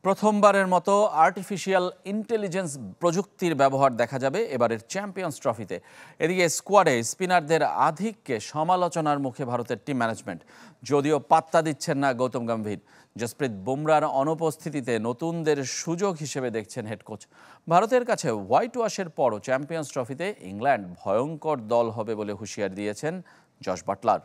প্রথমবারের মতো artificial intelligence প্রযুক্তির ব্যবহার দেখা যাবে এবারের চ্যাম্পিয়ন্স ট্রফিতে। এদিকে স্কোয়াডে স্পিনারদের আধিক্যে সমালোচনার মুখে ভারতের টিম ম্যানেজমেন্ট। যদিও পাত্তা দিচ্ছেন না গৌতম গম্ভীর, জসপ্রীত বুমরার অনুপস্থিতিতে নতুনদের সুযোগ হিসেবে দেখছেন হেড কোচ। ভারতের কাছে হোয়াইট ওয়াশের পরও চ্যাম্পিয়ন্স ট্রফিতে ইংল্যান্ড ভয়ঙ্কর দল হবে বলে হুঁশিয়ারি দিয়েছেন জশ বাটলার।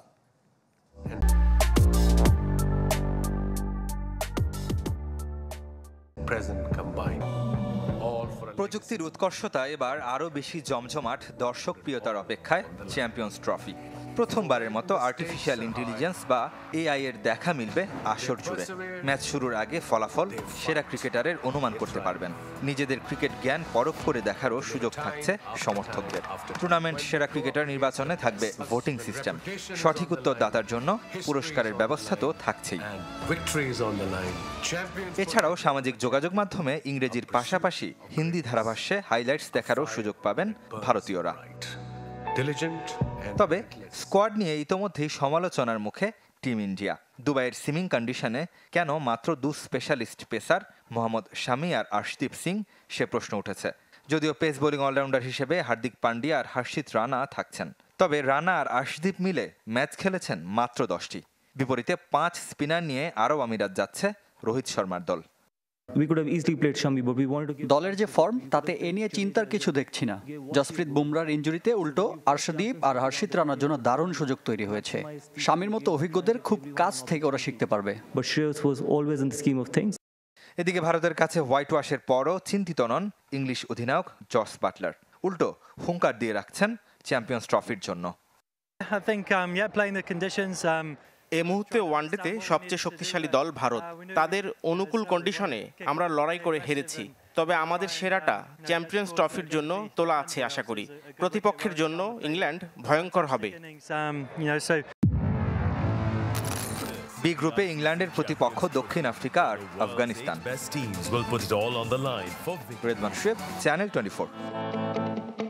প্রযুক্তির উৎকর্ষতা এবার আরও বেশি জমজমাট দর্শক প্রিয়তার অপেক্ষায় চ্যাম্পিয়ন্স ট্রফি। প্রথমবারের মতো আর্টিফিশিয়াল ইন্টেলিজেন্স বা এআই এর দেখা মিলবে আসর জুড়ে। ম্যাচ শুরুর আগে ফলাফল সেরা ক্রিকেটারের অনুমান করতে পারবেন। নিজেদের ক্রিকেট জ্ঞান পরখ করে দেখারও সুযোগ থাকছে সমর্থকদের। টুর্নামেন্ট সেরা ক্রিকেটার নির্বাচনে থাকবে ভোটিং সিস্টেম। সঠিক উত্তর দাতার জন্য পুরস্কারের ব্যবস্থা তো থাকছেই। এছাড়াও সামাজিক যোগাযোগ মাধ্যমে ইংরেজির পাশাপাশি হিন্দি ধারাভাষ্যে হাইলাইটস দেখারও সুযোগ পাবেন ভারতীয়রা। তবে স্কোয়াড নিয়ে ইতোমধ্যেই সমালোচনার মুখে টিম ইন্ডিয়া। দুবাইয়ের সিমিং কন্ডিশনে কেন মাত্র 2 স্পেশালিস্ট পেসার মোহাম্মদ শামি আর আর্শদীপ সিং, সে প্রশ্ন উঠেছে। যদিও পেস বোলিং অলরাউন্ডার হিসেবে হার্দিক পান্ডিয়া আর হর্ষিত রানা থাকছেন, তবে রানা আর আর্শদীপ মিলে ম্যাচ খেলেছেন মাত্র 10টি। বিপরীতে 5 স্পিনার নিয়ে আরব আমিরাত যাচ্ছে রোহিত শর্মার দল। দলের যে ফর্ম তাতে এ নিয়ে চিন্তার কিছু দেখছি না। জসপ্রীত বুমরার ইনজুরিতে উল্টো আর্শদীপ আর হর্ষিত রানার জন্য দারুণ সুযোগ তৈরি হয়েছে। শামির মতো অভিজ্ঞদের খুব কাছ থেকে ওরা শিখতে পারবে। এদিকে ভারতের কাছে হোয়াইট ওয়াশের পরও চিন্তিত নন ইংলিশ অধিনায়ক জস বাটলার। উল্টো হুঙ্কার দিয়ে রাখছেন চ্যাম্পিয়ন্স ট্রফির জন্য। এই মুহূর্তে ওয়ানডেতে সবচেয়ে শক্তিশালী দল ভারত। তাদের অনুকূল কন্ডিশনে আমরা লড়াই করে হেরেছি, তবে আমাদের সেরাটা চ্যাম্পিয়ন্স ট্রফির জন্য তোলা আছে আশা করি। প্রতিপক্ষের জন্য ইংল্যান্ড ভয়ঙ্কর হবে। বি গ্রুপে ইংল্যান্ডের প্রতিপক্ষ দক্ষিণ আফ্রিকা আর আফগানিস্তান। রেদমান শুয়েব, চ্যানেল 24।